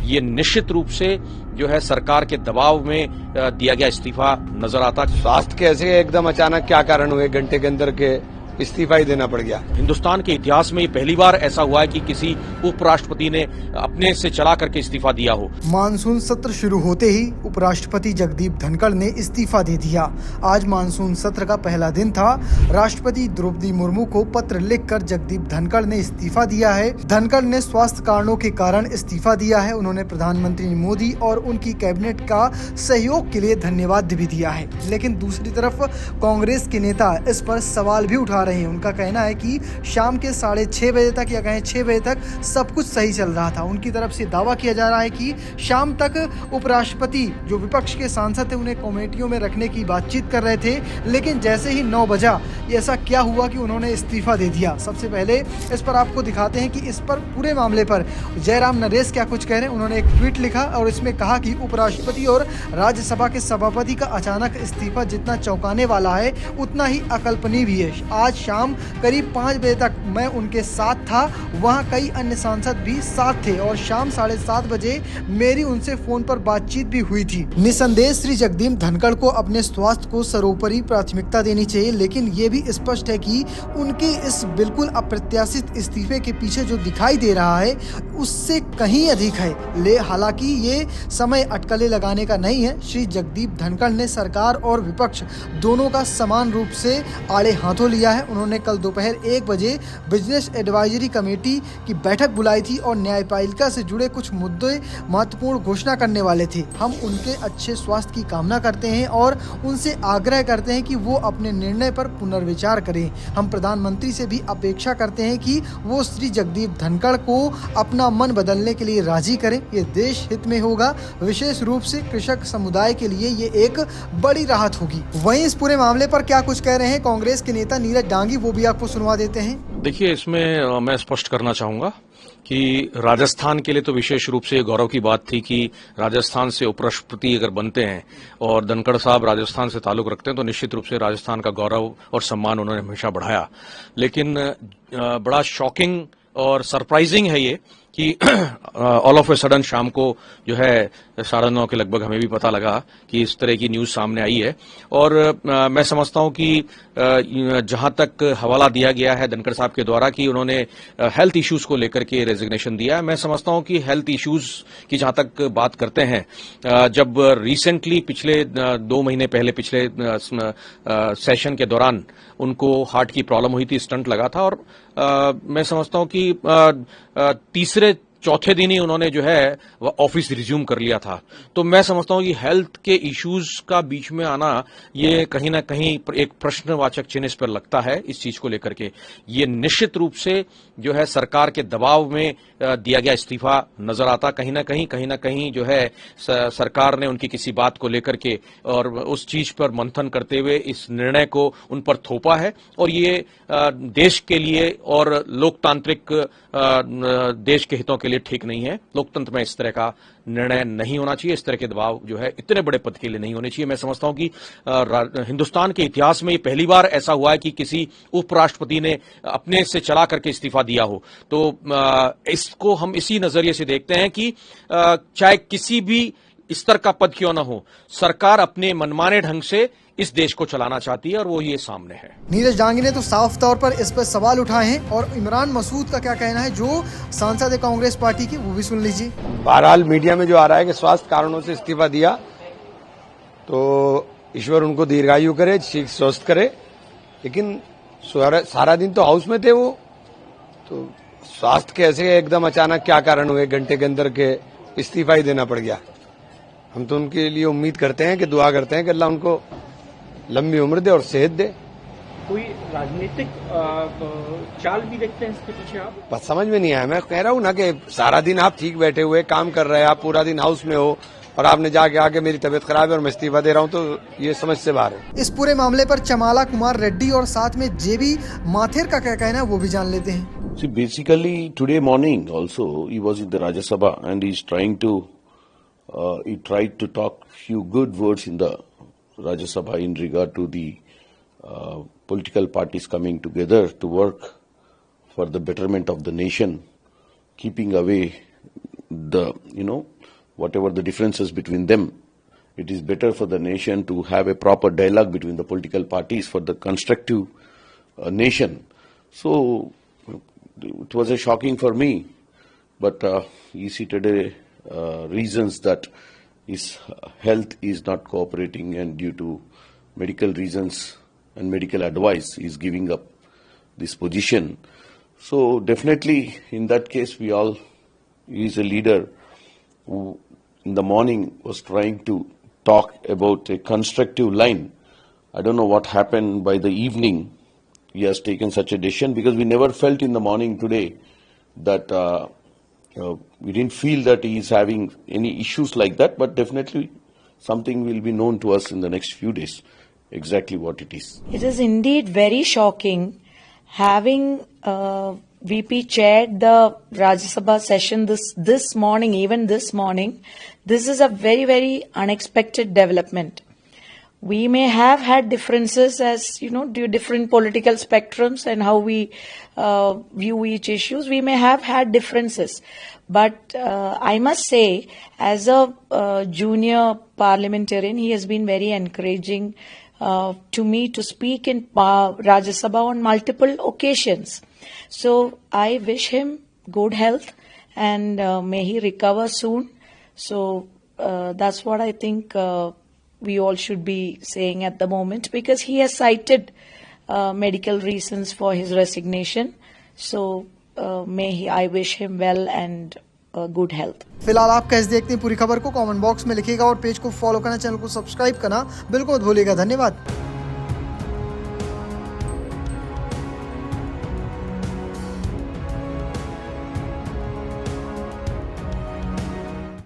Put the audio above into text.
ये निश्चित रूप से जो है सरकार के दबाव में दिया गया इस्तीफा नजर आता। स्वास्थ्य कैसे एकदम अचानक क्या कारण हुए, घंटे के अंदर के इस्तीफा ही देना पड़ गया। हिंदुस्तान के इतिहास में ये पहली बार ऐसा हुआ है कि किसी उपराष्ट्रपति ने अपने से चला करके इस्तीफा दिया हो। मानसून सत्र शुरू होते ही उपराष्ट्रपति जगदीप धनखड़ ने इस्तीफा दे दिया। आज मानसून सत्र का पहला दिन था। राष्ट्रपति द्रौपदी मुर्मू को पत्र लिखकर जगदीप धनखड़ ने इस्तीफा दिया है। धनखड़ ने स्वास्थ्य कारणों के कारण इस्तीफा दिया है। उन्होंने प्रधानमंत्री मोदी और उनकी कैबिनेट का सहयोग के लिए धन्यवाद भी दिया है। लेकिन दूसरी तरफ कांग्रेस के नेता इस पर सवाल भी उठा रहे हैं। उनका कहना है कि शाम के 6:30 बजे तक या कहें 6 बजे तक सब कुछ सही चल रहा था। उनकी तरफ से दावा किया जा रहा है कि शाम तक उपराष्ट्रपति जो विपक्ष के सांसद थे उन्हें कमेटियों में रखने की बातचीत कर रहे थे, लेकिन जैसे ही 9 बजा ऐसा क्या हुआ कि उन्होंने इस्तीफा दे दिया। सबसे पहले इस पर आपको दिखाते हैं कि इस पर पूरे मामले पर जयराम नरेश क्या कुछ कह रहे हैं। उन्होंने एक ट्वीट लिखा और इसमें कहा कि उपराष्ट्रपति और राज्यसभा के सभापति का अचानक इस्तीफा जितना चौंकाने वाला है उतना ही अकल्पनीय भी है। आज शाम करीब 5 बजे तक मैं उनके साथ था, वहां कई अन्य सांसद भी साथ थे और शाम 7:30 बजे मेरी उनसे फोन पर बातचीत भी हुई थी। निसंदेह श्री जगदीप धनखड़ को अपने स्वास्थ्य को सर्वोपरि प्राथमिकता देनी चाहिए, लेकिन ये भी स्पष्ट है कि उनके इस बिल्कुल अप्रत्याशित इस्तीफे के पीछे जो दिखाई दे रहा है उससे कहीं अधिक है। हालांकि ये समय अटकलें लगाने का नहीं है। श्री जगदीप धनखड़ ने सरकार और विपक्ष दोनों का समान रूप से आड़े हाथों लिया है। उन्होंने कल दोपहर 1 बजे बिजनेस एडवाइजरी कमेटी की बैठक बुलाई थी और न्यायपालिका से जुड़े कुछ मुद्दे महत्वपूर्ण घोषणा करने वाले थे। हम उनके अच्छे स्वास्थ्य की कामना करते हैं और उनसे आग्रह करते हैं कि वो अपने निर्णय पर पुनर्विचार करें। हम प्रधानमंत्री से भी अपेक्षा करते हैं कि वो श्री जगदीप धनखड़ को अपना मन बदलने के लिए राजी करें। ये देश हित में होगा। विशेष रूप से कृषक समुदाय के लिए ये एक बड़ी राहत होगी। वहीं इस पूरे मामले पर क्या कुछ कह रहे हैं कांग्रेस के नेता नीरज डांगी, वो भी आपको सुनवा देते हैं। देखिए, इसमें मैं स्पष्ट करना चाहूंगा कि राजस्थान के लिए तो विशेष रूप से गौरव की बात थी कि राजस्थान से उपराष्ट्रपति अगर बनते हैं और धनखड़ साहब राजस्थान से ताल्लुक रखते हैं तो निश्चित रूप से राजस्थान का गौरव और सम्मान उन्होंने हमेशा बढ़ाया। लेकिन बड़ा शॉकिंग और सरप्राइजिंग है ये कि ऑल ऑफ ए सडन शाम को जो है 9:30 के लगभग हमें भी पता लगा कि इस तरह की न्यूज सामने आई है। और मैं समझता हूं कि जहां तक हवाला दिया गया है धनखड़ साहब के द्वारा कि उन्होंने हेल्थ इश्यूज को लेकर के रेजिग्नेशन दिया है, मैं समझता हूं कि हेल्थ इश्यूज की जहां तक बात करते हैं, जब रिसेंटली पिछले 2 महीने पहले पिछले सेशन के दौरान उनको हार्ट की प्रॉब्लम हुई थी, स्टंट लगा था और मैं समझता हूं कि तीसरे चौथे दिन ही उन्होंने जो है वह ऑफिस रिज्यूम कर लिया था। तो मैं समझता हूं कि हेल्थ के इश्यूज का बीच में आना ये कहीं ना कहीं एक प्रश्नवाचक चिन्ह इस पर लगता है। इस चीज को लेकर के ये निश्चित रूप से जो है सरकार के दबाव में दिया गया इस्तीफा नजर आता। कहीं ना कहीं जो है सरकार ने उनकी किसी बात को लेकर के और उस चीज पर मंथन करते हुए इस निर्णय को उन पर थोपा है और ये देश के लिए और लोकतांत्रिक देश के हितों के लिए ठीक नहीं है। लोकतंत्र में इस तरह का निर्णय नहीं होना चाहिए। इस तरह के दबाव जो है इतने बड़े पद के लिए नहीं होने चाहिए। मैं समझता हूं कि हिंदुस्तान के इतिहास में ये पहली बार ऐसा हुआ है कि किसी उपराष्ट्रपति ने अपने से चला करके इस्तीफा दिया हो। तो इसको हम इसी नजरिए से देखते हैं कि चाहे किसी भी स्तर का पद क्यों ना हो, सरकार अपने मनमाने ढंग से इस देश को चलाना चाहती है और वो ये सामने है। नीरज डांगी ने तो साफ तौर पर इस पर सवाल उठाए हैं और इमरान मसूद का क्या कहना है, जो सांसद है कांग्रेस पार्टी की, वो भी सुन लीजिए। बहरहाल मीडिया में जो आ रहा है कि स्वास्थ्य कारणों से इस्तीफा दिया, तो ईश्वर उनको दीर्घायु करे, ठीक स्वस्थ करे। लेकिन सारा दिन तो हाउस में थे वो, तो स्वास्थ्य कैसे एकदम अचानक क्या कारण हुए, घंटे के अंदर के इस्तीफा ही देना पड़ गया। हम तो उनके लिए उम्मीद करते हैं कि दुआ करते हैं कि अल्लाह उनको लंबी उम्र दे और सेहत दे। कोई राजनीतिक चाल भी देखते हैं इसके पीछे आप? बस समझ में नहीं आया। मैं कह रहा हूँ ना कि सारा दिन आप ठीक बैठे हुए काम कर रहे हैं, आप पूरा दिन हाउस में हो और आपने जाके आके मेरी तबीयत खराब है और मैं इस्तीफा दे रहा हूँ, तो ये समझ से बाहर है। इस पूरे मामले पर चमाला कुमार रेड्डी और साथ में जेबी माथेर का क्या कहना है, वो भी जान लेते हैं। See, basically today morning also he was in the Rajya Sabha and he tried to talk few good words in the Rajya Sabha in regard to the political parties coming together to work for the betterment of the nation, keeping away the, whatever the differences between them. It is better for the nation to have a proper dialogue between the political parties for the constructive nation. So it was a shocking for me, but he cited reasons that his health is not cooperating, and due to medical reasons and medical advice, he is giving up this position. So definitely in that case, he is a leader who in the morning was trying to talk about a constructive line. I don't know what happened by the evening. He has taken such a decision, because we never felt in the morning today that we didn't feel that he is having any issues like that, but definitely something will be known to us in the next few days, exactly what it is. It is indeed very shocking having VP chaired the Rajya Sabha session this morning, even this morning. This is a very, very unexpected development. We may have had differences as, due different political spectrums and how we view each issues. We may have had differences. But I must say, as a junior parliamentarian, he has been very encouraging to me to speak in Rajya Sabha on multiple occasions. So I wish him good health, and may he recover soon. So that's what I think we all should be saying at the moment, because he has cited medical reasons for his resignation. So I wish him well and good health. फिलहाल आप कैसे देखते हैं पूरी खबर को comment box में लिखिएगा और पेज को फॉलो करना, चैनल को सब्सक्राइब करना बिल्कुल मत भूलिएगा। धन्यवाद।